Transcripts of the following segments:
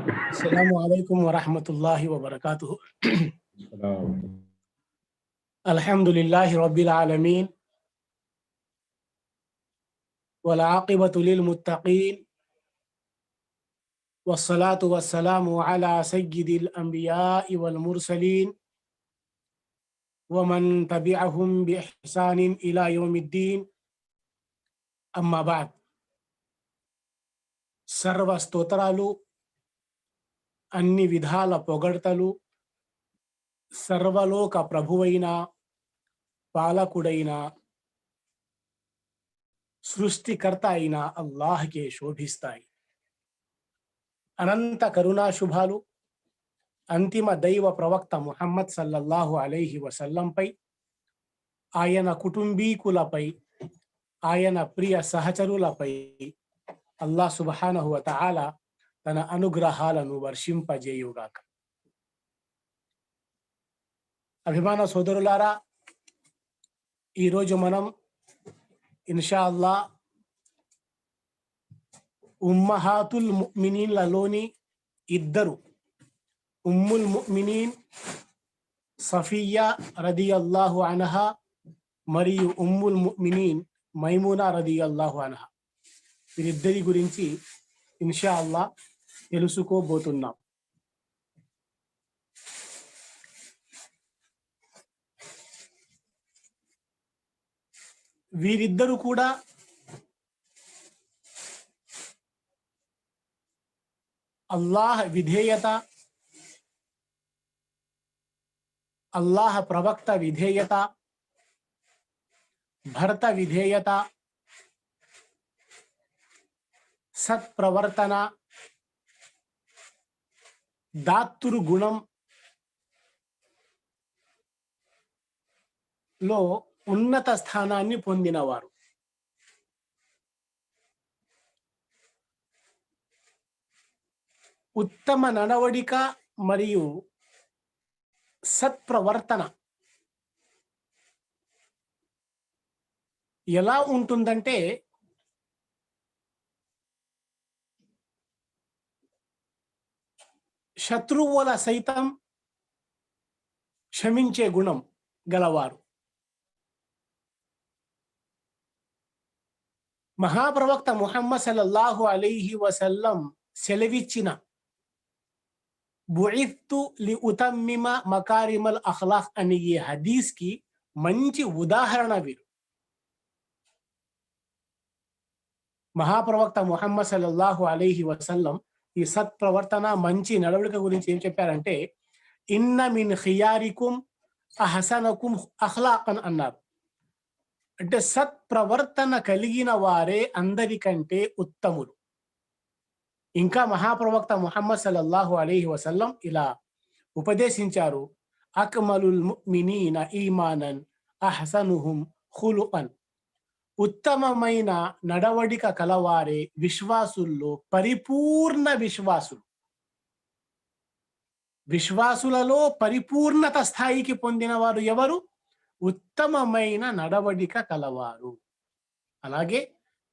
السلام عليكم ورحمة الله وبركاته. الحمد لله رب العالمين والعاقبة للمتقين والصلاة والسلام على سيد الأنبياء والمرسلين ومن تبعهم بإحسان إلى يوم الدين. أما بعد. సర్వ స్తోత్రాలు, అన్ని విధాల పొగడ్తలు సర్వలోక ప్రభువైన పాలకుడైన సృష్టికర్త అయిన అల్లాహ్కే శోభిస్తాయి. అనంత కరుణా శుభాలు అంతిమ దైవ ప్రవక్త ముహమ్మద్ సల్లల్లాహు అలైహి వసల్లంపై, ఆయన కుటుంబీకులపై, ఆయన ప్రియ సహచరులపై అల్లాహ్ సుబ్హానహు వ తఆలా తన అనుగ్రహాలను వర్షింపజేయుగాక. అభిమాన సోదరులారా, ఈరోజు మనం ఇన్షా అల్లాహ్ ఉమ్మహాతుల్ ముమినీన్లలోని ఇద్దరు, ఉమ్ముల్ ముమినీన్ సఫియ్యా రదియల్లాహు అన్హా మరియు ఉమ్ముల్ ముమినీన్ మైమూనా రదియల్లాహు అన్హా, వీరిద్దరి గురించి ఇన్షా అల్లాహ్ తెలుసుకోబోతున్నాం. వీరిద్దరు కూడా అల్లాహ్ విధేయత, అల్లాహ్ ప్రవక్త విధేయత, భర్త విధేయత, సత్ప్రవర్తన, దాతృ గుణం లో ఉన్నత స్థానాన్ని పొందినవారు. ఉత్తమ నడవడిక మరియు సత్ప్రవర్తన ఎలా ఉంటుందంటే, శత్రువుల సైతం క్షమించే గుణం గలవారు. మహాప్రవక్త ముహమ్మద్ సల్లల్లాహు అలైహి వసల్లం సెలవిచ్చిన బుఇత్తు లి ఉతమ్మిమ మకారిమల్ అఖ్లాక్ అనే ఈ హదీస్ కి మంచి ఉదాహరణ వీరు. మహాప్రవక్త ముహమ్మద్ సల్లల్లాహు అలైహి వసల్లం ఈ సత్ప్రవర్తన, మంచి నడవడిక గురించి ఏం చెప్పారంటే, ఇన్న మిన్ ఖియారికుం అహసనకుం అఖ్లాకన్ అన్నారు. అంటే సత్ప్రవర్తన కలిగిన వారే అందరికంటే ఉత్తములు. ఇంకా మహాప్రవక్త ముహమ్మద్ సల్లల్లాహు అలైహి వసల్లం ఇలా ఉపదేశించారు, అక్మలుల్ ముమినీన ఈమానన్ అహసనుహుం ఖులుకన్. ఉత్తమమైన నడవడిక కలవారే విశ్వాసుల్లో పరిపూర్ణ విశ్వాసులు. విశ్వాసులలో పరిపూర్ణత స్థాయికి పొందిన వారు ఎవరు? ఉత్తమమైన నడవడిక కలవారు. అలాగే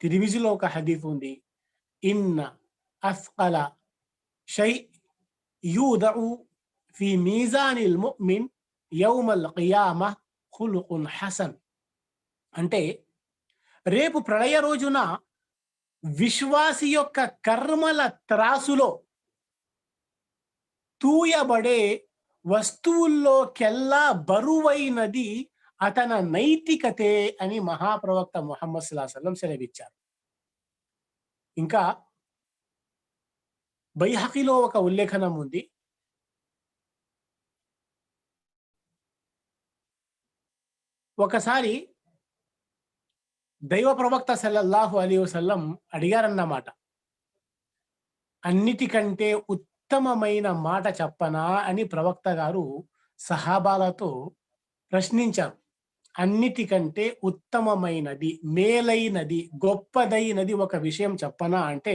తిర్మిజిలో ఒక హదీస్ ఉంది, ఇన్న అస్qల షై యూదఉ ఫీ మీజానిల్ ముమిన్ యౌమల్ ఖియామహ్ ఖులుకున్ హసన్. అంటే రేపు ప్రళయ రోజున విశ్వాసి యొక్క కర్మల త్రాసులో తూయబడే వస్తువుల్లోకెల్లా బరువైనది అతన నైతికతే అని మహాప్రవక్త ముహమ్మద్ సల్లల్లాహు అలైహి వసల్లం సెలవిచ్చారు. ఇంకా బైహఖీలో ఒక ఉల్లేఖనం ఉంది, ఒకసారి దైవ ప్రవక్త సల్లల్లాహు అలైహి వసల్లం అడిగారన్నమాట, అన్నిటికంటే ఉత్తమమైన మాట చెప్పనా అని ప్రవక్త గారు సహాబాలతో ప్రశ్నించారు. అన్నిటికంటే ఉత్తమమైనది, మేలైనది, గొప్పదైనది ఒక విషయం చెప్పనా అంటే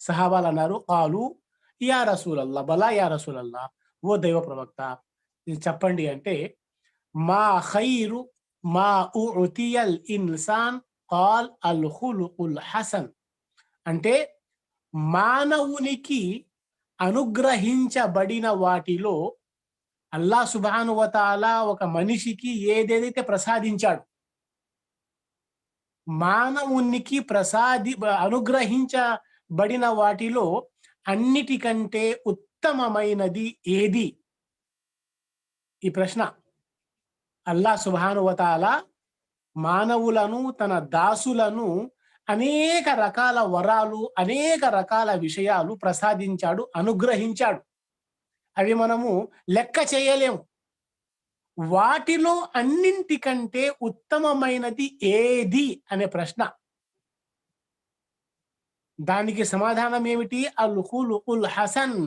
సహాబాలు అన్నారు, కాలు యా రసూలల్లా, బలా యా రసూలల్లా, ఓ దైవ ప్రవక్త ఇది చెప్పండి అంటే, మా ఖైరు మా ఉతియల్ ఇన్సాన్ కాల్ అల్ ఖులుకుల్ హసన్. అంటే మానవునికి అనుగ్రహించబడిన వాటిలో అల్లా సుబ్హాను వ తఆలా ఒక మనిషికి ఏదేదైతే ప్రసాదించాడు, మానవునికి అనుగ్రహించబడిన వాటిలో అన్నిటికంటే ఉత్తమమైనది ఏది? ఈ ప్రశ్న అల్లా సుబ్హాను వ తఆలా మానవులను, తన దాసులను అనేక రకాల వరాలు, అనేక రకాల విషయాలు ప్రసాదించాడు, అనుగ్రహించాడు. అవి మనము లెక్క చేయలేము. వాటిలో అన్నింటికంటే ఉత్తమమైనది ఏది అనే ప్రశ్న. దానికి సమాధానం ఏమిటి? అల్ ఖులుకుల్ హసన్,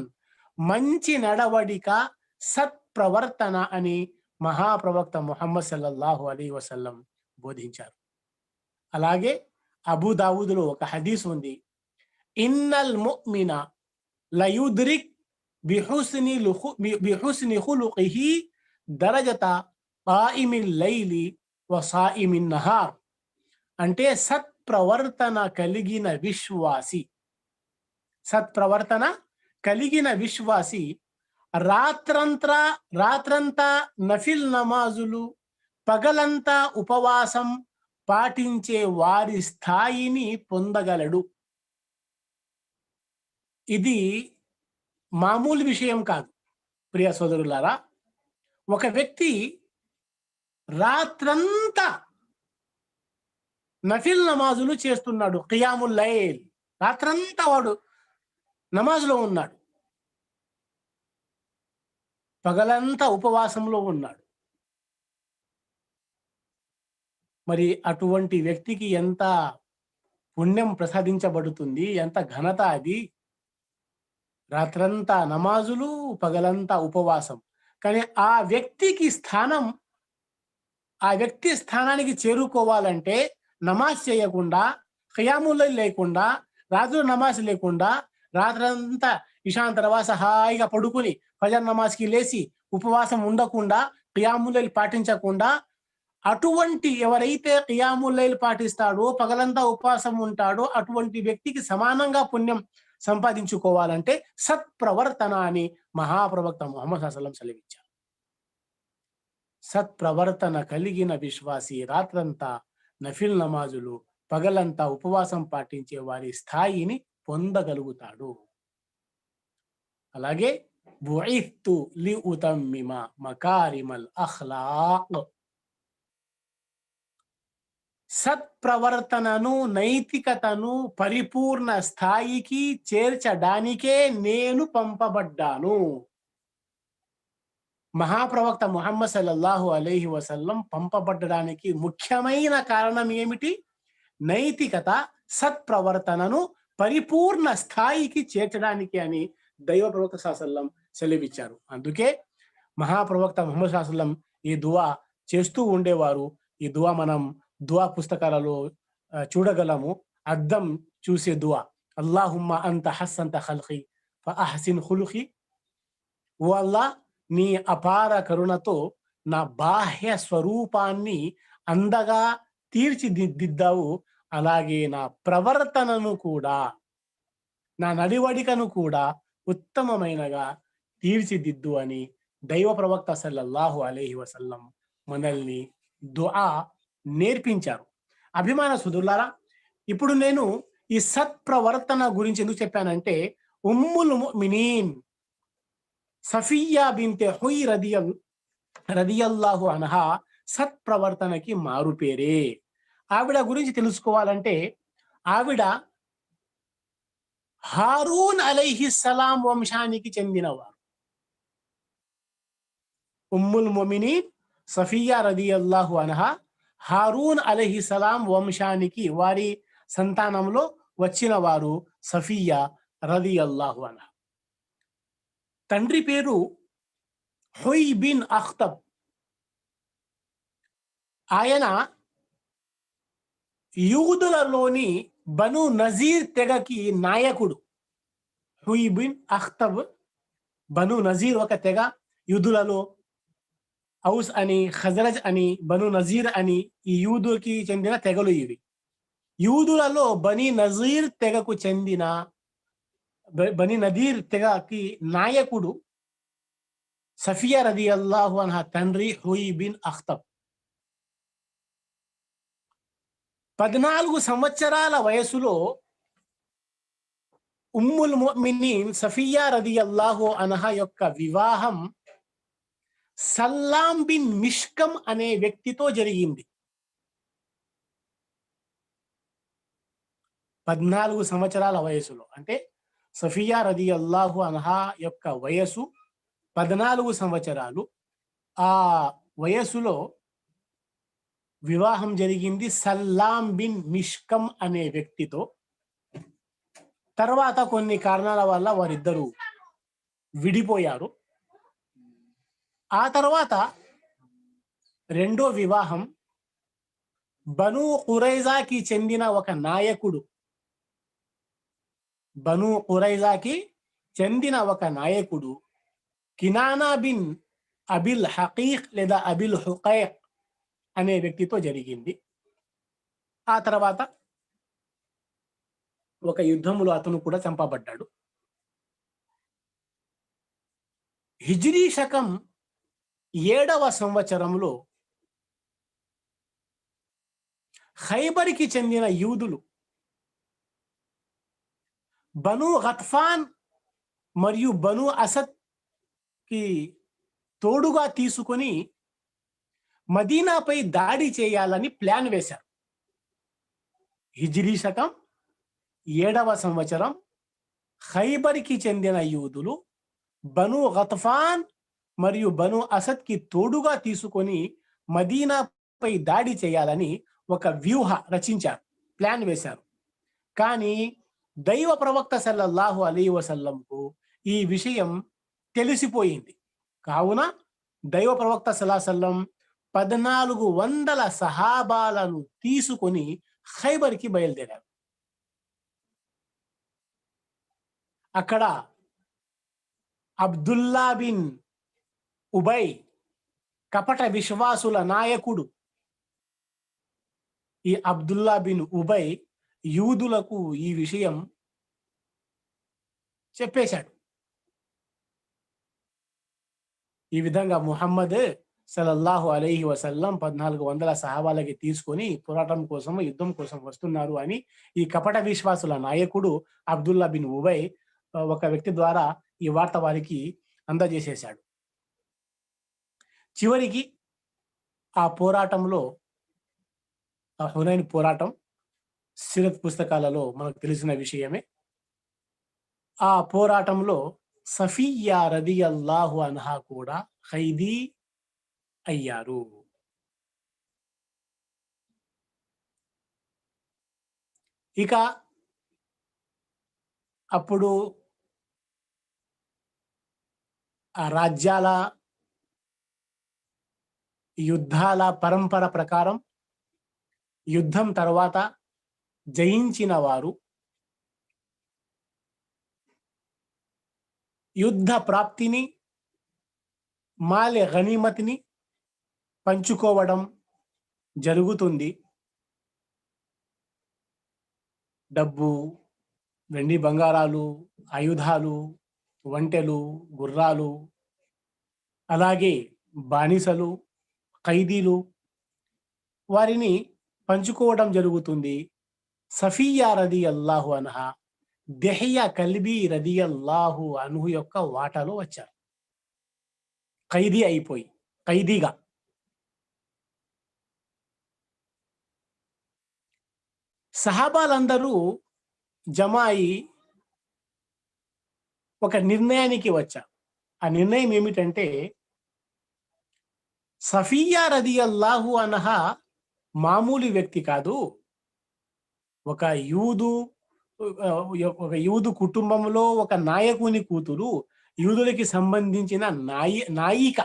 మంచి నడవడిక, సత్ప్రవర్తన అని మహాప్రవక్త ముహమ్మద్ సల్లల్లాహు అలైహి వసల్లం బోధించారు. అలాగే అబూ దావూదులో ఒక హదీస్ ఉంది, ఇన్నల్ ముమిన లయుద్రిక్ బిహుస్ని ఖులుకిహి దరజత ఖాయిమిల్ లైలి వ సాయిమిన్ నహార్. అంటే సత్ప్రవర్తన కలిగిన విశ్వాసి రాత్రంతా నఫిల్ నమాజులు, పగలంతా ఉపవాసం పాటించే వారి స్థాయిని పొందగలడు. ఇది మామూలు విషయం కాదు ప్రియ సోదరులారా. ఒక వ్యక్తి రాత్రంతా నఫిల్ నమాజులు చేస్తున్నాడు, ఖియాముల్ లైల్, రాత్రంతా వాడు నమాజులో ఉన్నాడు, పగలంతా ఉపవాసంలో ఉన్నాడు. మరి అటువంటి వ్యక్తికి ఎంత పుణ్యం ప్రసాదించబడుతుంది, ఎంత ఘనత అది! రాత్రంతా నమాజులు, పగలంతా ఉపవాసం. కానీ ఆ వ్యక్తి స్థానానికి చేరుకోవాలంటే నమాజ్ చేయకుండా, ఖియాముల్ లేకుండా, రాత్రి నమాజ్ లేకుండా, రాత్రంతా ఇషాన్ తర్వాత హాయిగా పడుకుని ఫజర్ నమాజ్కి లేచి ఉపవాసం ఉండకుండా, ఖియాముల్ పాటించకుండా, అటువంటి ఎవరైతే ఖియాముల్ లైల్ పాటిస్తాడో, పగలంతా ఉపవాసం ఉంటాడో, అటువంటి వ్యక్తికి సమానంగా పుణ్యం సంపాదించుకోవాలంటే సత్ప్రవర్తన అని మహాప్రవక్త ముహమ్మద్ సల్లల్లాహు అలైహి వసల్లం సెలవిచ్చారు. సత్ప్రవర్తన కలిగిన విశ్వాసి రాత్రంతా నఫిల్ నమాజులు, పగలంతా ఉపవాసం పాటించే వారి స్థాయిని పొందగలుగుతాడు. అలాగే బుఇత్తు లిఉతమ్మిమ మకారిమల్ అఖ్లాక్, సత్ప్రవర్తనను, నైతికతను పరిపూర్ణ స్థాయికి చేర్చడానికే నేను పంపబడ్డాను. మహాప్రవక్త ముహమ్మద్ సల్లల్లాహు అలైహి వసల్లం పంపబడ్డానికి ముఖ్యమైన కారణం ఏమిటి? నైతికత, సత్ప్రవర్తనను పరిపూర్ణ స్థాయికి చేర్చడానికి అని దైవ ప్రవక్త సల్లల్లాహు అలైహి వసల్లం సెలవిచ్చారు. అందుకే మహాప్రవక్త ముహమ్మద్ సల్లల్లాహు అలైహి వసల్లం ఈ దువా చేస్తూ ఉండేవారు. ఈ దువా మనం దువా పుస్తకాలలో చూడగలము. అద్దం చూసే దువా, అల్లాహుమ్మ అంత హస్సంత ఖల్ఖి ఫఅహ్సిన్ ఖులుఖి. ఓ అల్లా, నీ అపార కరుణతో నా బాహ్య స్వరూపాన్ని అందగా తీర్చిదిద్దావు, అలాగే నా ప్రవర్తనను కూడా, నా నడివడికను కూడా ఉత్తమమైనగా తీర్చిదిద్దు అని దైవ ప్రవక్త సల్లల్లాహు అలైహి వసల్లం మనల్ని దుఆ నేర్పించారు. అభిమాన సుదులారా, ఇప్పుడు నేను ఈ సత్ప్రవర్తన గురించి ఎందుకు చెప్పానంటే, ఉమ్ముల్ ముమినీన్ సఫియ్యా బింతే హుయ్ రదియల్లాహు అన్హా సత్ప్రవర్తనకి మారు పేరే. ఆవిడ గురించి తెలుసుకోవాలంటే, ఆవిడ హారూన్ అలైహిస్సలాం వంశానికి చెందినవారు. ఉమ్ముల్ ముమినీన్ సఫియ్యా రదియల్లాహు అన్హా హారూన్ అలైహిస్సలాం వంశానికి, వారి సంతానంలో వచ్చిన వారు సఫియ్యా రదియల్లాహు అన్హా. తండ్రి పేరు హుయ్ బిన్ అఖ్తబ్. ఆయన యూదులలోని బను నజీర్ తెగకి నాయకుడు. హుయ్ బిన్ అఖ్తబ్, బను నజీర్ ఒక తెగ. యూదులలో ఔస్ అని, ఖజరజ్ అని, బను నజీర్ అని ఈ యూదుకి చెందిన తెగలు ఇవి. యూదులలో బనీ నజీర్ తెగకు చెందిన బనీ నదీర్ తెగకి నాయకుడు సఫియా రదియల్లాహు అన్హా తండ్రి హుయ్ బిన్ అఖ్తబ్. 14 సంవత్సరాల వయసులో ఉమ్ముల్ ముమినీన్ సఫియా రదియల్లాహు అన్హా యొక్క వివాహం సల్లాం బిన్ మిష్కం అనే వ్యక్తితో జరిగింది. 14 సంవత్సరాల వయసులో, అంటే సఫియా రదియల్లాహు అన్హా యొక్క వయసు 14 సంవత్సరాలు. ఆ వయసులో వివాహం జరిగింది సల్లాం బిన్ మిష్కం అనే వ్యక్తితో. తర్వాత కొన్ని కారణాల వల్ల వారిద్దరూ విడిపోయారు. ఆ తర్వాత రెండో వివాహం బనూ ఖురైజాకి చెందిన ఒక నాయకుడు, బనూ ఖురైజాకి చెందిన ఒక నాయకుడు కినానా బిన్ అబిల్ హకీక్ లేదా అబిల్ హుకైక్ అనే వ్యక్తితో జరిగింది. ఆ తర్వాత ఒక యుద్ధములో అతను కూడా చంపబడ్డాడు. హిజ్రీ శకం 7వ సంవత్సరంలో ఖైబర్కి చెందిన యూదులు బనూ గత్ఫాన్ మరియు బనూ అసద్ కి తోడుగా తీసుకొని మదీనాపై దాడి చేయాలని ప్లాన్ వేశారు. హిజ్రీ శకం 7వ సంవత్సరం ఖైబర్కి చెందిన యూదులు బనూ గత్ఫాన్ మరియు బనూ అసద్ కి తోడుగా తీసుకొని మదీనాపై దాడి చేయాలని ఒక వ్యూహ రచించారు, ప్లాన్ వేశారు. కానీ దైవ ప్రవక్త సల్లల్లాహు అలైహి వసల్లంకు ఈ విషయం తెలిసిపోయింది. కావున దైవ ప్రవక్త సల్లల్లాహు అలైహి వసల్లం 1400 సహాబాలను తీసుకొని ఖైబర్కి బయలుదేరారు. అక్కడ అబ్దుల్లా బిన్ ఉబై కపట విశ్వాసుల నాయకుడు. ఈ అబ్దుల్లా బిన్ ఉబై యూదులకు ఈ విషయం చెప్పేశాడు. ఈ విధంగా ముహమ్మద్ సల్లల్లాహు అలైహి వసల్లం 1400 సహాబాలకి తీసుకొని పోరాటం కోసం, యుద్ధం కోసం వస్తున్నారు అని ఈ కపట విశ్వాసుల నాయకుడు అబ్దుల్లా బిన్ ఉబై ఒక వ్యక్తి ద్వారా ఈ వార్త వారికి అందజేసేశాడు. చివరికి ఆ పోరాటంలో, ఆ హునైన్ పోరాటం సిరత్ పుస్తకాలలో మనకు తెలిసిన విషయమే. ఆ పోరాటంలో సఫియా రదియల్లాహు అన్హా కూడా ఖైదీ అయ్యారు. ఇక అప్పుడు ఆ రాజ్యాల యుద్ధాల పరంపర ప్రకారం యుద్ధం తర్వాత జయించిన వారు యుద్ధ ప్రాప్తిని, మాలె గనీమతిని పంచుకోవడం జరుగుతుంది. డబ్బు, వెండి బంగారాలు, ఆయుధాలు, వంటెలు, గుర్రాలు, అలాగే బానిసలు, ఖైదీలు, వారిని పంచుకోవడం జరుగుతుంది. సఫియా రదియల్లాహు అన్హా దెహియా కల్బీ రదియల్లాహు అన్హు యొక్క వాటాలో వచ్చారు, ఖైదీ అయిపోయి, ఖైదీగా. సహాబాలందరూ జమాయి ఒక నిర్ణయానికి వచ్చారు. ఆ నిర్ణయం ఏమిటంటే, సఫియా రదియల్లాహు అన్హా మామూలు వ్యక్తి కాదు, ఒక యూదు కుటుంబంలో ఒక నాయకుని కూతురు, యూదులకి సంబంధించిన నాయిక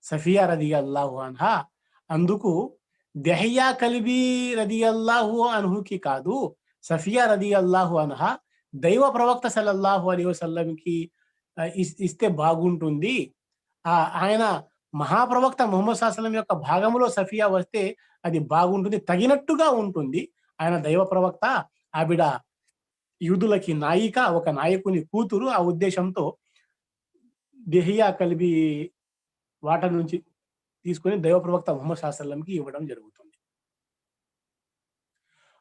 సఫియా రదియల్లాహు అన్హా. అందుకు దెహియా కల్బీ రదియల్లాహు అన్హుకి కాదు, సఫియా రదియల్లాహు అన్హా దైవ ప్రవక్త సల్లల్లాహు అలైహి వసల్లంకి ఇస్తే బాగుంటుంది. ఆయన మహాప్రవక్త ముహమ్మద్ సల్లల్లాహు అలైహి వసల్లం యొక్క భాగంలో సఫియా వస్తే అది బాగుంటుంది, తగినట్టుగా ఉంటుంది. ఆయన దైవ ప్రవక్త, ఆవిడ యూదులకి నాయిక, ఒక నాయకుని కూతురు. ఆ ఉద్దేశంతో దెహియా కల్బి వాటర్ నుంచి తీసుకొని దైవ ప్రవక్త ముహమ్మద్ సల్లంకి ఇవ్వడం జరుగుతుంది.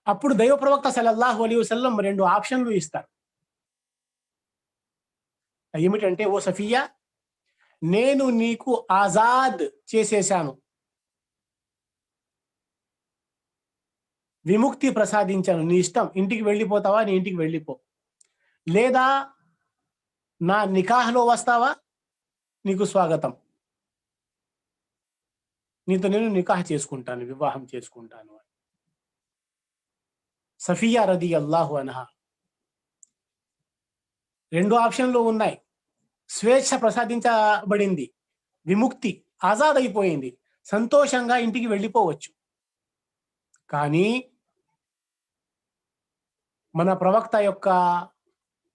అప్పుడు దైవ ప్రవక్త సల్లల్లాహు అలైహి వసల్లం 2 ఆప్షన్లు ఇస్తారు. ఏమిటంటే, ఓ సఫియా, నేను నీకు ఆజాద్ చేసేశాను, విముక్తి ప్రసాదించాను, నీ ఇష్టం, ఇంటికి వెళ్ళిపోతావా, నీ ఇంటికి వెళ్ళిపో, లేదా నా నికాహ్లో వస్తావా, నీకు స్వాగతం, నీతో నేను నికాహ్ చేసుకుంటాను, వివాహం చేసుకుంటాను. సఫియా రదియల్లాహు అన్హా 2 ఆప్షన్లు ఉన్నాయి. స్వేచ్ఛ ప్రసాదించబడింది, విముక్తి, ఆజాద్ అయిపోయింది, సంతోషంగా ఇంటికి వెళ్ళిపోవచ్చు. కానీ మన ప్రవక్త యొక్క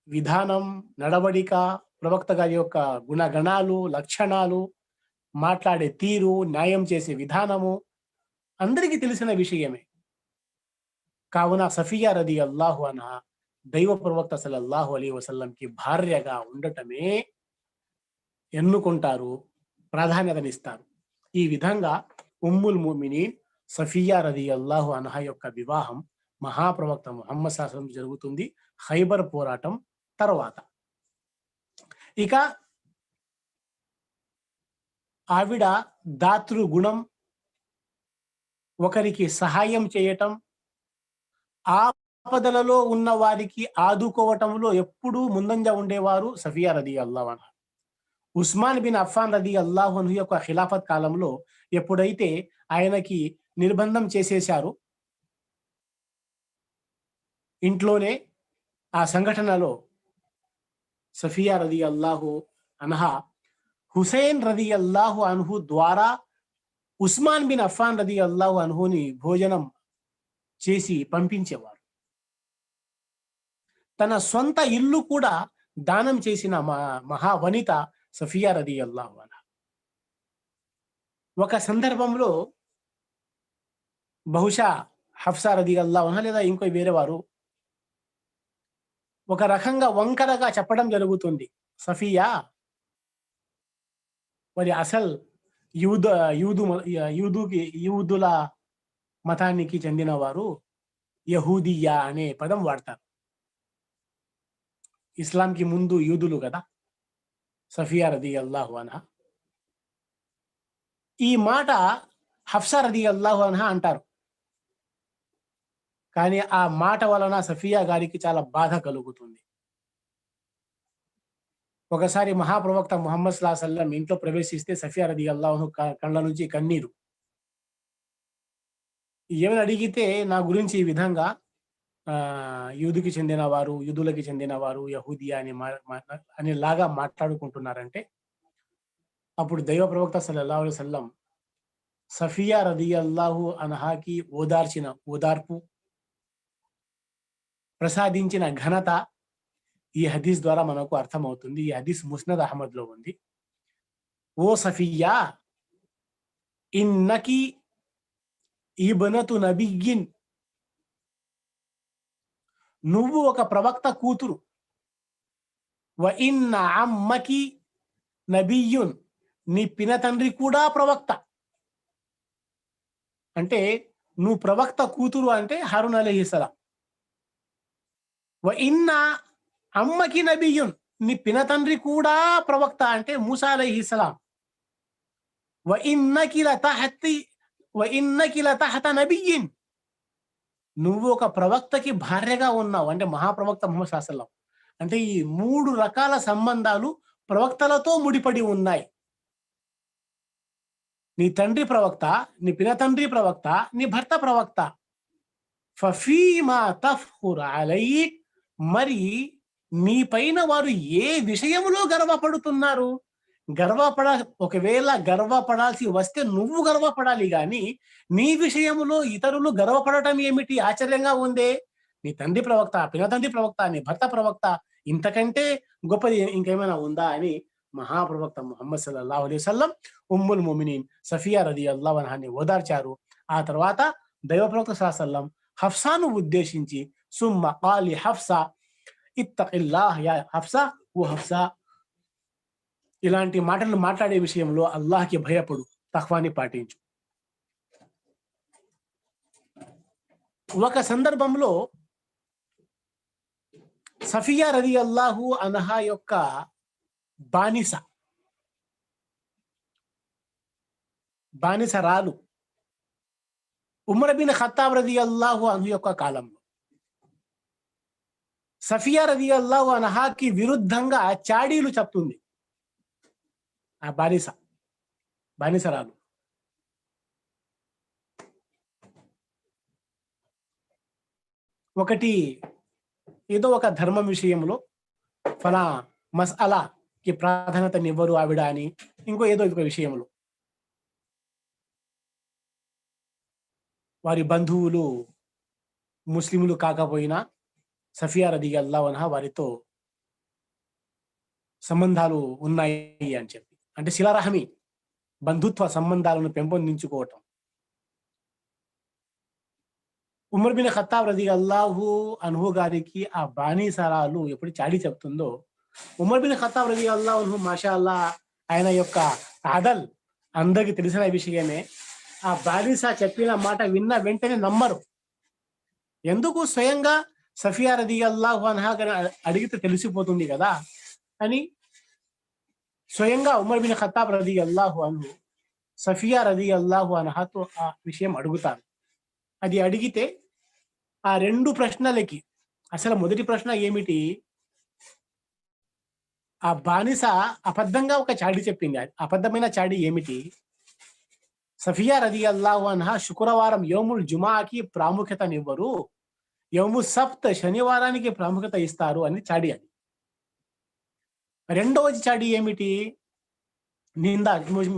విధానం, నడవడిక, ప్రవక్త గారి యొక్క గుణగణాలు, లక్షణాలు, మాట్లాడే తీరు, న్యాయం చేసే విధానము అందరికీ తెలిసిన విషయమే. కావున సఫియా రదియల్లాహు అన్హా దైవ ప్రవక్త సల్లల్లాహు అలైహి వసల్లంకి భార్యగా ఉండటమే ఎన్నుకుంటారు, ప్రాధాన్యతనిస్తారు. ఈ విధంగా ఉమ్ముల్ ముమినీన్ సఫియా రదియల్లాహు అన్హా యొక్క వివాహం మహాప్రవక్త ముహమ్మద్ సల్లం జరుగుతుంది ఖైబర్ పోరాటం తర్వాత. ఇక ఆవిడ దాతృ గుణం, ఒకరికి సహాయం చేయటం, ఆపదలలో ఉన్న వారికి ఆదుకోవటంలో ఎప్పుడూ ముందంజ ఉండేవారు సఫియా రదియల్లాహు అన్హా. ఉస్మాన్ బిన్ అఫ్ఫాన్ రదియల్లాహు అన్హు యొక్క ఖిలాఫత్ కాలంలో ఎప్పుడైతే ఆయనకి నిర్బంధం చేసేశారు ఇంట్లోనే, ఆ సంఘటనలో సఫియా రదియల్లాహు అన్హా హుసైన్ రదియల్లాహు అన్హు ద్వారా ఉస్మాన్ బిన్ అఫ్ఫాన్ రదియల్లాహు అన్హుని భోజనం చేసి పంపించేవారు. తన సొంత ఇల్లు కూడా దానం చేసిన మహావనిత సఫియా రదియల్లాహు అన్హా. ఒక సందర్భంలో బహుశా హఫ్సా రదియల్లాహు అన్హా లేదా ఇంకో వేరే వారు ఒక రకంగా వంకరగా చెప్పడం జరుగుతుంది, సఫియా మరి అసలు యూదుల మతానికి చెందిన వారు యహూదియా అనే పదం వాడతారు. ఇస్లాంకి ముందు యూదులు కదా సఫియా రదియల్లాహు అన్హా. ఈ మాట హఫ్సా రదియల్లాహు అన్హా అంటారు. కానీ ఆ మాట వలన సఫియా గారికి చాలా బాధ కలుగుతుంది. ఒకసారి మహాప్రవక్త ముహమ్మద్ సల్లల్లాహు అలైహి వసల్లం ఇంట్లో ప్రవేశిస్తే సఫియా రదియల్లాహు అన్హా కళ్ళ నుంచి కన్నీరు. ఏమని అడిగితే, నా గురించి ఈ విధంగా యూదులకి చెందిన వారు యహూదియా అనేలాగా మాట్లాడుకుంటున్నారంటే, అప్పుడు దైవ ప్రవక్త సల్లల్లాహు అలైహి వసల్లం సఫియా రదియల్లాహు అన్హాకి ఓదార్పు ప్రసాదించిన ఘనత ఈ హదీస్ ద్వారా మనకు అర్థమవుతుంది. ఈ హదీస్ ముస్నద్ అహ్మద్ లో ఉంది. ఓ సఫియా, ఇన్నకి ఇబ్నతు నబియ్యిన్, నువ్వు ఒక ప్రవక్త కూతురు. వ ఇన్న అమ్మకి నబియ్యున్, నీ పినతండ్రి కూడా ప్రవక్త. అంటే నువ్వు ప్రవక్త కూతురు అంటే హారూన్ అలైహిస్సలాం. వ ఇన్న అమ్మకి నబియ్యున్, నీ పినతండ్రి కూడా ప్రవక్త అంటే మూసా అలైహిస్సలాం. వ ఇన్నకి లతహత నబియ్యిన్, నువ్వు ఒక ప్రవక్తకి భార్యగా ఉన్నావు అంటే మహాప్రవక్త ముహమ్మద్ సల్లల్లాహు అలైహి వసల్లం. అంటే ఈ 3 రకాల సంబంధాలు ప్రవక్తలతో ముడిపడి ఉన్నాయి. నీ తండ్రి ప్రవక్త, నీ పినతండ్రి ప్రవక్త, నీ భర్త ప్రవక్త. ఫఫీమా తఫ్ఖుర్ అలైక్, మరి నీ పైన వారు ఏ విషయములో గర్వపడుతున్నారు? ఒకవేళ గర్వపడాల్సి వస్తే నువ్వు గర్వపడాలి గాని, నీ విషయములో ఇతరులు గర్వపడటం ఏమిటి? ఆశ్చర్యంగా ఉందే. నీ తండ్రి ప్రవక్త, పినతండ్రి ప్రవక్త, నీ భర్త ప్రవక్త, ఇంతకంటే గొప్పది ఇంకేమైనా ఉందా అని మహాప్రవక్త ముహమ్మద్ సల్లల్లాహు అలైహి వసల్లం ఉమ్ముల్ ముమినీన్ సఫియా రదియల్లాహు అన్హాని ఓదార్చారు. ఆ తర్వాత దైవ ప్రవక్త సల్లల్లాహు అలైహి వసల్లం హఫ్సాను ఉద్దేశించి సుమ్మ ఖాలి హఫ్సా, ఇత్తఖిల్లాహ్ యా హఫ్సా ఓ హఫ్సా, ఇలాంటి మాటలు మాట్లాడే విషయంలో అల్లాహ్కి భయపడు, తఖ్వాని పాటించు. ఒక సందర్భంలో సఫియా రలియల్లాహు అన్హా యొక్క బానిసరాలు ఉమర్ బిన్ ఖత్తాబ్ రలియల్లాహు అన్హు యొక్క కాలంలో సఫియా రలియల్లాహు అన్హాకి విరుద్ధంగా చాడీలు చెప్తుంది. ఆ బానిసరాలు ఒకటి ఏదో ఒక ధర్మం విషయంలో ఫలా మస్అలాకి ప్రాధాన్యతనివ్వరు ఆవిడ అని, ఇంకో ఏదో ఒక విషయంలో వారి బంధువులు ముస్లింలు కాకపోయినా సఫియా రలియల్లాహు అన్హా వారితో సంబంధాలు ఉన్నాయి అని చెప్పి, అంటే శిలారహమి బంధుత్వ సంబంధాలను పెంపొందించుకోవటం. ఉమర్ బిన్ ఖత్తాబ్ రలియల్లాహు అన్హు గారికి ఆ బానిసరాలు ఎప్పుడు చాడీ చెప్తుందో, ఉమర్ బిన్ ఖత్తాబ్ రలియల్లాహు అన్హు మాషా అల్లా ఆయన యొక్క అదల్ అందరికి తెలిసిన విషయమే. ఆ బానిస చెప్పిన మాట విన్న వెంటనే నమ్మరు. ఎందుకు? స్వయంగా సఫియా రలియల్లాహు అన్హా అడిగితే తెలిసిపోతుంది కదా అని స్వయంగా ఉమర్ బిన్ ఖత్తాబ్ రలియల్లాహు అన్హు సఫియా రలియల్లాహు అన్హాతో ఆ విషయం అడుగుతారు. అది అడిగితే ఆ రెండు ప్రశ్నలకి, అసలు మొదటి ప్రశ్న ఏమిటి, ఆ బానిస అబద్ధంగా ఒక చాడీ చెప్పింది. అబద్ధమైన చాడీ ఏమిటి? సఫియా రలియల్లాహు అన్హా శుక్రవారం యౌముల్ జుమాకి ప్రాముఖ్యతనివ్వరు, యౌము సబ్త్ శనివారానికి ప్రాముఖ్యత ఇస్తారు అని చాడీ. అది రెండవది చాడీ ఏమిటి, నింద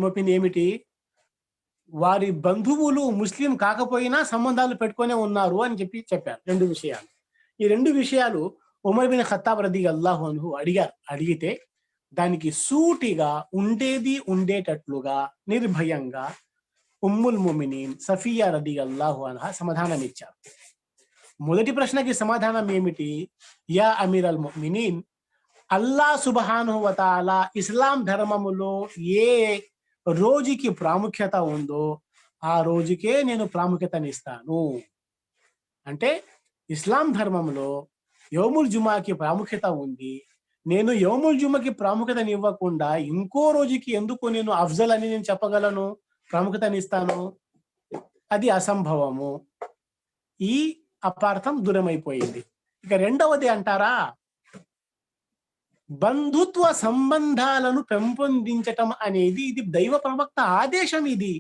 మోపింది ఏమిటి, వారి బంధువులు ముస్లిం కాకపోయినా సంబంధాలు పెట్టుకునే ఉన్నారు అని చెప్పారు. రెండు విషయాలు. ఈ రెండు విషయాలు ఉమర్ బిన్ ఖత్తాబ్ రలియల్లాహు అన్హు అడిగితే దానికి సూటిగా ఉండేటట్లుగా నిర్భయంగా ఉమ్ముల్ ముమినీన్ సఫియా రలియల్లాహు అన్హా సమాధానం ఇచ్చారు. మొదటి ప్రశ్నకి సమాధానం ఏమిటి, యా అమీరల్ ముమినీన్, అల్లాహ్ సుబ్హానహు వ తఆలా ఇస్లాం ధర్మములో ఏ రోజుకి ప్రాముఖ్యత ఉందో ఆ రోజుకే నేను ప్రాముఖ్యతనిస్తాను. అంటే ఇస్లాం ధర్మంలో యౌముల్ జుమాకి ప్రాముఖ్యత ఉంది, నేను యౌముల్ జుమాకి ప్రాముఖ్యతనివ్వకుండా ఇంకో రోజుకి ఎందుకు నేను అఫ్జల్ అని నేను చెప్పగలను, ప్రాముఖ్యతనిస్తాను? అది అసంభవము. ఈ అపార్థం దూరమైపోయింది. ఇక రెండవది అంటారా, బంధుత్వ సంబంధాలను పెంపొందించటం అనేది ఇది దైవ ప్రవక్త ఆదేశం. ఇది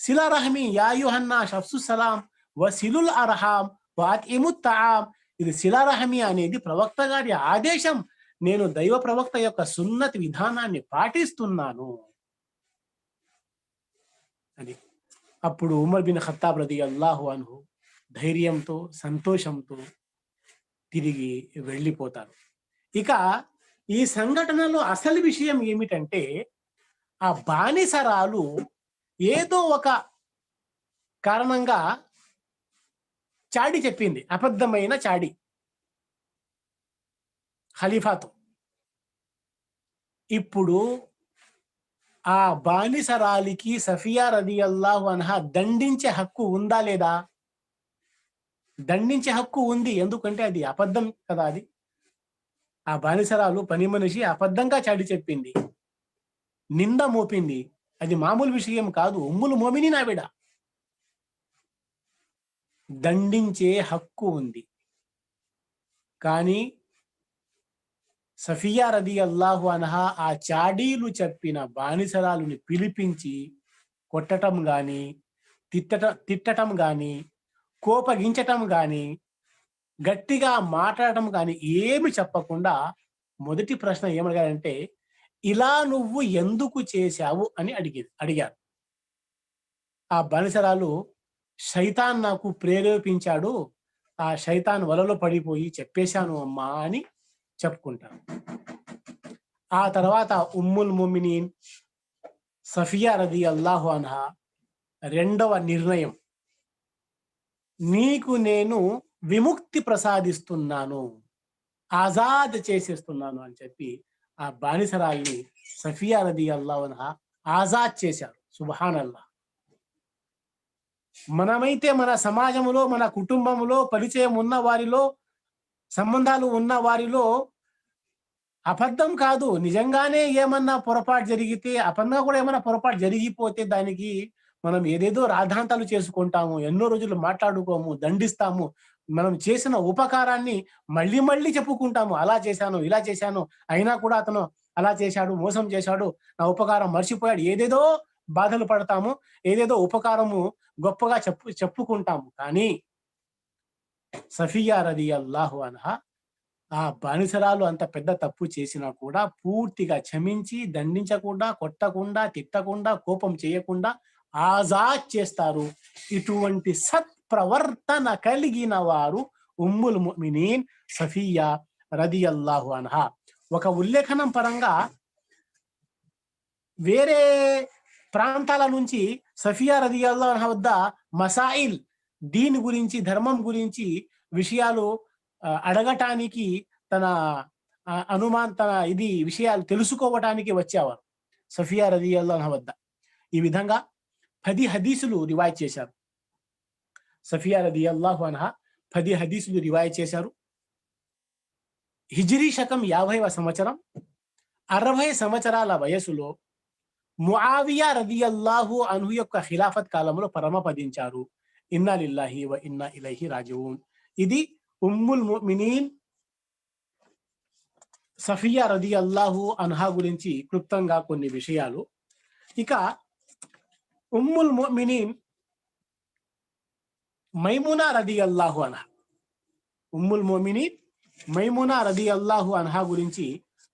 సిలారహమి యా అయ్యుహన్నా షఫ్సు సలాం వసిలుల్ అర్హాం వాతిముత్ తఆం, ఇది సిలారహమి అనేది ప్రవక్త గారి ఆదేశం. నేను దైవ ప్రవక్త యొక్క సున్నతి విధానాన్ని పాటిస్తున్నాను అని. అప్పుడు ఉమర్ బిన్ ఖత్తాబ్ రలియల్లాహు అన్హు ధైర్యంతో సంతోషంతో తిరిగి వెళ్ళిపోతారు. ఇక ఈ సంఘటనలో అసలు విషయం ఏమిటంటే, ఆ బానిసరాలు ఏదో ఒక కారణంగా చాడీ చెప్పింది, అబద్ధమైన చాడీ ఖలీఫాతో. ఇప్పుడు ఆ బానిసరాలికి సఫియా రలియల్లాహు అన్హా దండించే హక్కు ఉందా లేదా? దండించే హక్కు ఉంది. ఎందుకంటే అది అబద్ధం కదా. అది ఆ బానిసరాలు పని మనిషి అబద్ధంగా చాటి చెప్పింది, నింద మోపింది. అది మామూలు విషయం కాదు. ఉమ్ముల్ మోమినీన్ ఆవిడ, దండించే హక్కు ఉంది. కానీ సఫియా రలియల్లాహు అన్హా ఆ చాడీలు చెప్పిన బానిసరాలుని పిలిపించి కొట్టటం గాని, తిట్టటం గాని, కోపగించటం గాని, గట్టిగా మాట్లాడటం కానీ ఏమి చెప్పకుండా మొదటి ప్రశ్న ఏమడిగారంటే, ఇలా నువ్వు ఎందుకు చేశావు అని అడిగారు. ఆ బానిసరాలు, శైతాన్ నాకు ప్రేరేపించాడు, ఆ శైతాన్ వలలో పడిపోయి చెప్పేశాను అమ్మా అని చెప్పుకుంటాను. ఆ తర్వాత ఉమ్ముల్ ముమినీన్ సఫియా రలియల్లాహు అన్హా రెండవ నిర్ణయం, నీకు నేను విముక్తి ప్రసాదిస్తున్నాను, ఆజాద్ చేసేస్తున్నాను అని చెప్పి ఆ బానిసరాల్ని సఫియా రదియల్లాహు అన్హా ఆజాద్ చేశారు. సుబ్హానల్లాహ్. మనమైతే మన సమాజంలో, మన కుటుంబంలో, పరిచయం ఉన్న వారిలో, సంబంధాలు ఉన్న వారిలో అబద్ధం కాదు, నిజంగానే ఏమన్నా పొరపాటు జరిగితే, అబద్ధంగా కూడా ఏమన్నా పొరపాటు జరిగిపోతే దానికి మనం ఏదేదో రాద్ధాంతాలు చేసుకుంటాము. ఎన్నో రోజులు మాట్లాడుకోము, దండిస్తాము. మనం చేసిన ఉపకారాన్ని మళ్ళీ మళ్ళీ చెప్పుకుంటాము. అలా చేశాను, ఇలా చేశాను. అయినా కూడా అతను అలా చేశాడు, మోసం చేశాడు, నా ఉపకారం మర్చిపోయాడు. ఏదేదో బాధలు పడతాము. ఏదేదో ఉపకారము గొప్పగా చెప్పుకుంటాము. కానీ సఫియా రలియల్లాహు అన్హా ఆ బానిసరాలు అంత పెద్ద తప్పు చేసినా కూడా పూర్తిగా క్షమించి, దండించకుండా, కొట్టకుండా, తిట్టకుండా, కోపం చేయకుండా ఆజాద్ చేస్తారు. ఇటువంటి సత్ప్రవర్తన కలిగిన వారు ఉమ్ముల్ ముమినీన్ సఫియా రదియల్లాహు అన్హా. ఒక ఉల్లేఖనం పరంగా వేరే ప్రాంతాల నుంచి సఫియా రదియల్లాహు అన్హా వద్ద మసాయిల్, దీని గురించి, ధర్మం గురించి విషయాలు అడగటానికి, తన తన ఇది విషయాలు తెలుసుకోవటానికి వచ్చేవారు సఫియా రదియల్లాహు అన్హా వద్ద. ఈ విధంగా 10 హదీసులు రివాయత్ చేశారు. సఫియా రదియల్లాహు అన్హా 10 హదీసులు రివాయత్ చేశారు. హిజ్రీ శకం 50వ సంవత్సరం 60 సంవత్సరాల వయసులో ముఆవియా రదియల్లాహు అన్హు యొక్క ఖిలాఫత్ కాలంలో పరమపదించారు. ఇన్నా లిల్లాహి వ ఇన్నా ఇలైహి రాజిఊన్. ఇది ఉమ్ముల్ ముమినీన్ సఫియా రదియల్లాహు అన్హా గురించి క్లుప్తంగా కొన్ని విషయాలు. ఇక ఉమ్ముల్ ముమినీన్ మైమునా రదియల్లాహు అన్హా, ఉమ్ముల్ ముమినీన్ మైమునా రదియల్లాహు అన్హా గురించి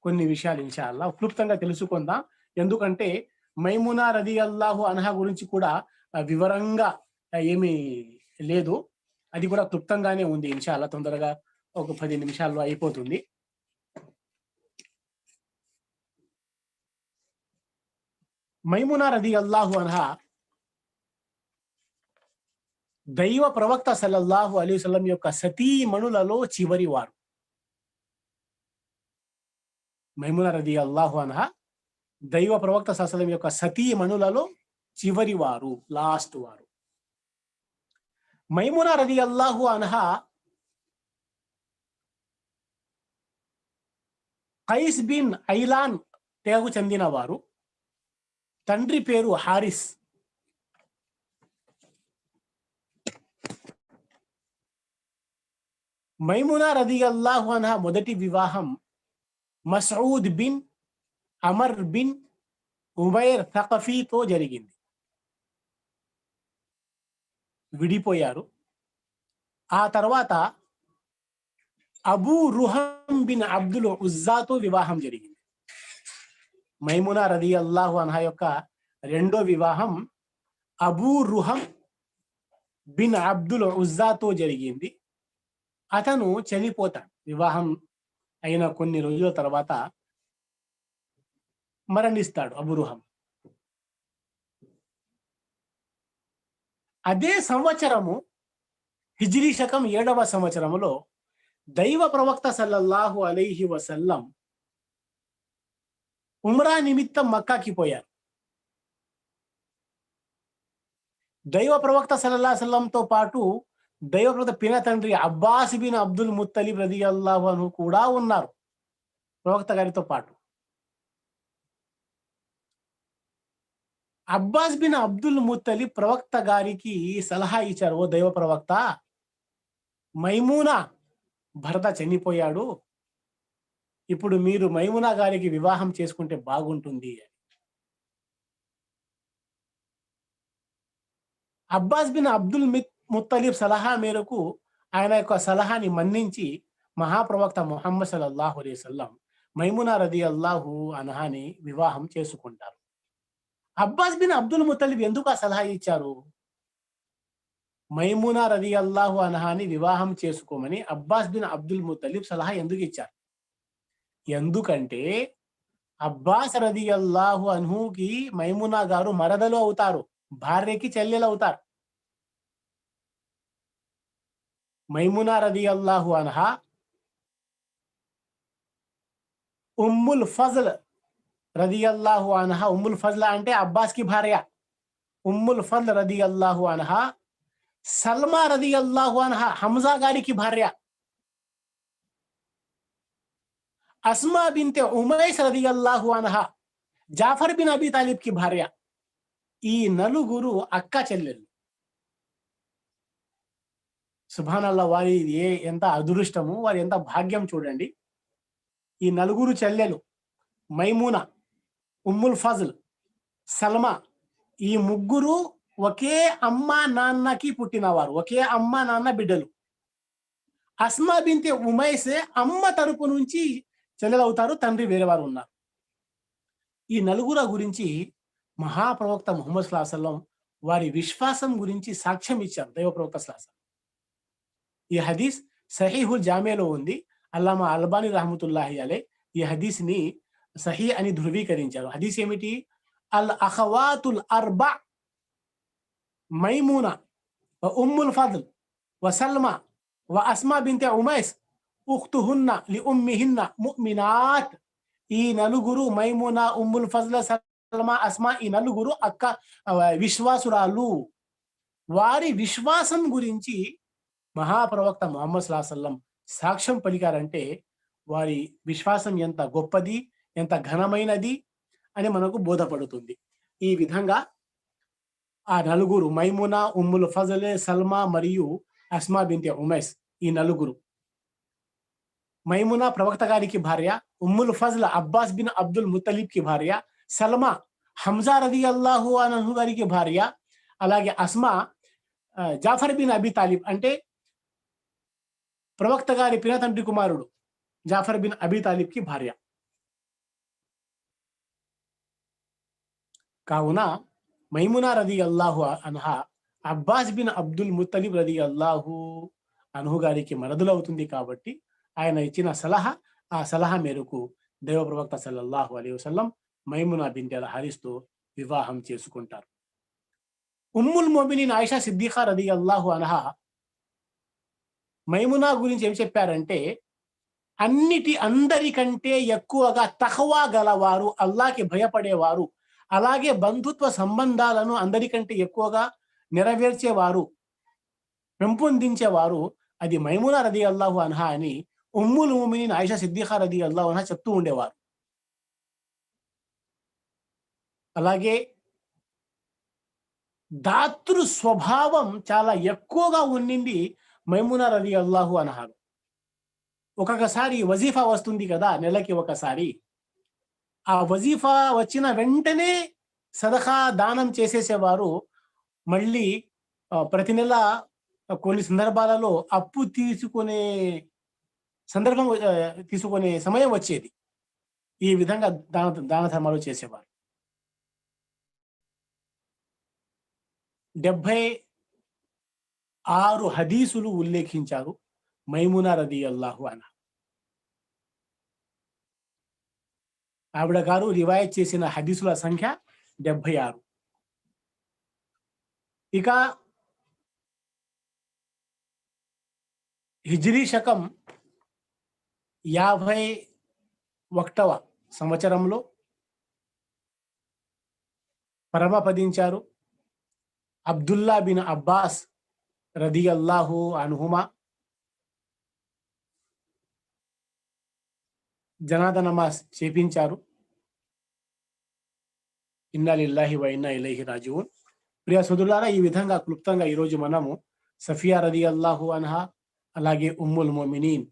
కొన్ని విషయాలు ఇన్షాఅల్లాహ్ క్లుప్తంగా తెలుసుకుందాం. ఎందుకంటే మైమునా రదియల్లాహు అన్హా గురించి కూడా వివరంగా ఏమీ లేదు, అది కూడా క్లుప్తంగానే ఉంది. ఇన్షాఅల్లాహ్ తొందరగా ఒక 10 నిమిషాల్లో అయిపోతుంది. మైమునా రదియల్లాహు అన్హా దైవ ప్రవక్త సల్లల్లాహు అలైహి వసల్లం యొక్క సతీమణులలో చివరి వారు. మైమునా రదియల్లాహు అన్హా దైవ ప్రవక్త సల్లల్లాహు అలైహి వసల్లం యొక్క సతీమణులలో చివరి వారు, లాస్ట్ వారు. మైమునా రదియల్లాహు అన్హా ఖైస్ బిన్ ఐలాన్ తెగకు చెందిన వారు. తండ్రి పేరు హారిస్. మైమునా రదియల్లాహు అన్హా మొదటి వివాహం Masud bin Amr bin Umair థకఫీతో జరిగింది. విడిపోయారు. ఆ తర్వాత అబూ రుహం బిన్ అబ్దుల్ ఉజ్జాతో వివాహం జరిగింది. మైమునా రదియల్లాహు అన్హా యొక్క రెండో వివాహం అబూ రుహం బిన్ అబ్దుల్ ఉజ్జాతో జరిగింది. అతను చనిపోతాడు. వివాహం అయిన కొన్ని రోజుల తర్వాత మరణిస్తాడు అబూ రుహం. అదే సంవత్సరము హిజ్రీ శకం 7వ సంవత్సరములో దైవ ప్రవక్త సల్లల్లాహు అలైహి వసల్లం ఉమ్రా నిమిత్తం మక్కాకి పోయారు. దైవ ప్రవక్త సల్లల్లాహు అలైహి వసల్లంతో పాటు దైవ ప్రవక్త పిన తండ్రి అబ్బాస్ బిన్ అబ్దుల్ ముత్తలిబ్ రదియల్లాహు అన్హు కూడా ఉన్నారు ప్రవక్త గారితో పాటు. అబ్బాస్ బిన్ అబ్దుల్ ముత్తలిబ్ ప్రవక్త గారికి సలహా ఇచ్చారు, ఓ దైవ ప్రవక్త, మైమునా భర్త చనిపోయాడు, ఇప్పుడు మీరు మైమునా గారికి వివాహం చేసుకుంటే బాగుంటుంది. అబ్బాస్ బిన్ అబ్దుల్ ముత్తలిబ్ సలహా మేరకు ఆయన యొక్క సలహాని మన్నించి మహాప్రవక్త ముహమ్మద్ సల్లల్లాహు అలైహి వసల్లం మైమునా రదియల్లాహు అన్హాని వివాహం చేసుకుంటారు. అబ్బాస్ బిన్ అబ్దుల్ ముత్తలిబ్ ఎందుకు ఆ సలహా ఇచ్చారు? మైమునా రదియల్లాహు అన్హాని వివాహం చేసుకోమని అబ్బాస్ బిన్ అబ్దుల్ ముత్తలిబ్ సలహా ఎందుకు ఇచ్చారు? ఎందుకంటే అబ్బాస్ రదియల్లాహు అన్హుకి మైమునా గారు మరదలు అవుతారు, భార్యకి చెల్లెలు అవుతారు. మైమునా రదియల్లాహు అన్హా ఉమ్ముల్ ఫజ్ల్ రదియల్లాహు అన్హా, ఉమ్ముల్ ఫజ్ల్ అంటే అబ్బాస్ కి భార్య, ఉమ్ముల్ ఫజ్ల్ రదియల్లాహు అన్హా. సల్మా రదియల్లాహు అన్హా హంజా గారికి భార్య. అస్మా బిన్తే ఉమైస్ రదియల్లాహు అన్హా జాఫర్ బిన్ అబీ తాలిబ్ కి భార్య. ఈ నలుగురు అక్క చెల్లెలు. సుబ్హానల్లాహ్, వారి ఎంత అదృష్టము, వారి ఎంత భాగ్యం చూడండి. ఈ నలుగురు చెల్లెలు మైమూనా, ఉమ్ముల్ ఫజ్ల్, సల్మా, ఈ ముగ్గురు ఒకే అమ్మ నాన్నకి పుట్టినవారు, ఒకే అమ్మ నాన్న బిడ్డలు. అస్మా బిన్తే ఉమైస్ అమ్మ తరపు నుంచి చెల్లెలు అవుతారు, తండ్రి వేరేవారు ఉన్నారు. ఈ నలుగురు గురించి మహాప్రవక్త ముహమ్మద్ సల్లల్లాహు అలైహి వసల్లం వారి విశ్వాసం గురించి సాక్ష్యం ఇచ్చారు దైవ ప్రవక్త సల్లల్లాహు అలైహి వసల్లం. ఈ హదీస్ సహీహుల్ జామేలో ఉంది. అల్లామా అల్బానీ రహమతుల్లాహి అలైహి ఈ హదీస్ ని సహీ అని ధృవీకరించారు. హదీస్ ఏమిటి? అల్ అఖవాతుల్ అర్బా మైమూనా వ ఉమ్ముల్ ఫద్ల్ వ సల్మా వ అస్మా బిన్తే ఉమైస్ ఉఖ్తుహున్న లి ఉమ్మిహిన్న ముమినాత్. ఈ నలుగురు మైమూనా, ఉమ్ముల్ ఫజ్ల్, సల్మా, అస్మా, ఈ నలుగురు అక్క విశ్వాసురాలు. వారి విశ్వాసం గురించి మహాప్రవక్త ముహమ్మద్ సల్లల్లాహు అలైహి వసల్లం సాక్ష్యం పలికారంటే వారి విశ్వాసం ఎంత గొప్పది, ఎంత ఘనమైనది అని మనకు బోధపడుతుంది. ఈ విధంగా ఆ నలుగురు మైమునా, ఉమ్ముల్ ఫజల్, సల్మా మరియు అస్మా బిన్తే ఉమైస్, ఈ నలుగురు. మైమునా ప్రవక్త గారికి భార్య, Ummul Fazl Abbas bin Abdul Muttalib కి భార్య, సల్మా హంజా రదియల్లాహు అన్హు గారికి భార్య, అలాగే Asma Jafar bin Abi Talib అంటే ప్రవక్త గారి పినతండ్రి కుమారుడు జాఫర్ బిన్ అబీ తాలిబ్ కి భార్య. కావున మైమునా రదియల్లాహు అన్హా అబ్బాస్ బిన్ అబ్దుల్ ముత్తలిబ్ రదియల్లాహు అన్హు గారికి మరదులవుతుంది. కాబట్టి ఆయన ఇచ్చిన సలహా, ఆ సలహా మేరకు దైవ ప్రవక్త సల్లల్లాహు అలైహి వసల్లం మైమునా బిన్తే అల్ హారిస్తో వివాహం చేసుకుంటారు. ఉమ్ముల్ మొమినీన్ ఆయిషా సిద్దిఖా రదియల్లాహు అన్హా మైమునా గురించి ఏం చెప్పారంటే, అందరికంటే ఎక్కువగా తఖ్వా గలవారు, అల్లాహ్కి భయపడేవారు, అలాగే బంధుత్వ సంబంధాలను అందరికంటే ఎక్కువగా నెరవేర్చేవారు, పెంపొందించేవారు అది మైమునా రదియల్లాహు అన్హా అని ఉమ్ముల్ మొమినీన్ ఆయిషా సిద్దిఖా రదియల్లాహు అన్హా చెప్తూ ఉండేవారు. అలాగే దాతృ స్వభావం చాలా ఎక్కువగా ఉండింది మైమునా రదియల్లాహు అన్హా. ఒక్కొక్కసారి వజీఫా వస్తుంది కదా, నెలకి ఒకసారి. ఆ వజీఫా వచ్చిన వెంటనే సదఖా దానం చేసేసేవారు. మళ్ళీ ప్రతి నెల కొన్ని సందర్భాలలో అప్పు తీసుకునే తీసుకునే సమయం వచ్చేది. ఈ విధంగా దాన ధర్మాలు చేసేవారు. 76 హదీసులు ఉల్లేఖించారు మైమునా రదియల్లాహు అన్హా. ఆవిడ గారు రివాయత్ చేసిన హదీసుల సంఖ్య 76. ఇక హిజ్రీ శకం 51వ సంవత్సరంలో పరమపదించారు అబ్దుల్లా బిన్ అబ్బాస్ రదియల్లాహు అన్హుమా. జనాదా నమాజ్ చేపించారు. ఇన్నా లిల్లాహి వ ఇన్నా ఇలైహి రాజిఊన్. ప్రియ సోదరులారా, ఈ విధంగా క్లుప్తంగా ఈరోజు మనము సఫియా రదియల్లాహు అన్హా, అలాగే ఉమ్ముల్ మొమినీన్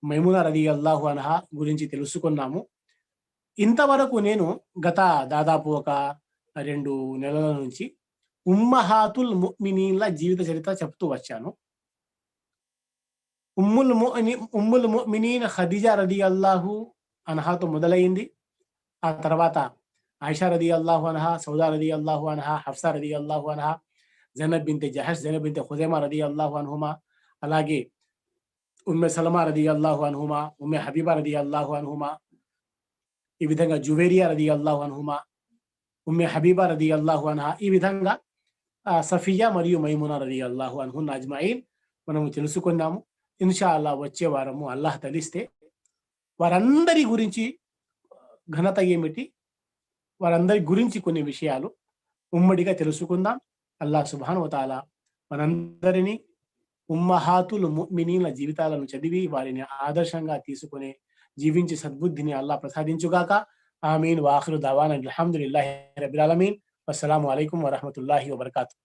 మైమునా రదియల్లాహు అన్హా గురించి తెలుసుకున్నాము. ఇంతవరకు నేను గత దాదాపు ఒక 2 నెలల నుంచి ఉమ్మహాతుల్ ముమినీన్ల జీవిత చరిత్ర చెప్తూ వచ్చాను. ఉమ్ముల్ ముమినీన్ ఖదీజా రదియల్లాహు అన్హాతో మొదలైంది. ఆ తర్వాత ఆయిషా రదియల్లాహు అన్హా, సౌదా రదియల్లాహు అన్హా, హఫ్సా రదియల్లాహు అన్హా, జైనబ్ బిన్తే జహష్, జైనబ్ బిన్తే ఖుజైమా రదియల్లాహు అన్హుమా, అలాగే ఉమ్మె సల్మా రదియల్లాహు అన్హుమా, ఉమ్మె హబీబా రదియల్లాహు అన్హుమా, ఈ విధంగా జువేరియా రదియల్లాహు అన్హుమా, ఉమ్మె హబీబా రదియల్లాహు అన్హా, ఈ విధంగా సఫియా మరియు మైమునా రదియల్లాహు అన్హున్న అజ్మాయిన్ మనము తెలుసుకున్నాము. ఇన్షా అల్లాహ్ వచ్చే వారము అల్లాహ్ తలిస్తే వారందరి గురించి ఘనత ఏమిటి, వారందరి గురించి కొన్ని విషయాలు ఉమ్మడిగా తెలుసుకుందాం. అల్లాహ్ సుబ్హానహు వ తఆలా మనందరినీ ఉమ్మహాతుల్ ముమినీన్ల జీవితాలను చదివి వారిని ఆదర్శంగా తీసుకొని జీవించి సద్బుద్ధిని అల్లాహ్ ప్రసాదించుగాక. ఆమీన్. వాఖిరు దవానా అల్హమ్దులిల్లాహి రబ్బిల్ ఆలమీన్. వస్సలాము అలైకుం వరహ్మతుల్లాహి వబరకాతుహు.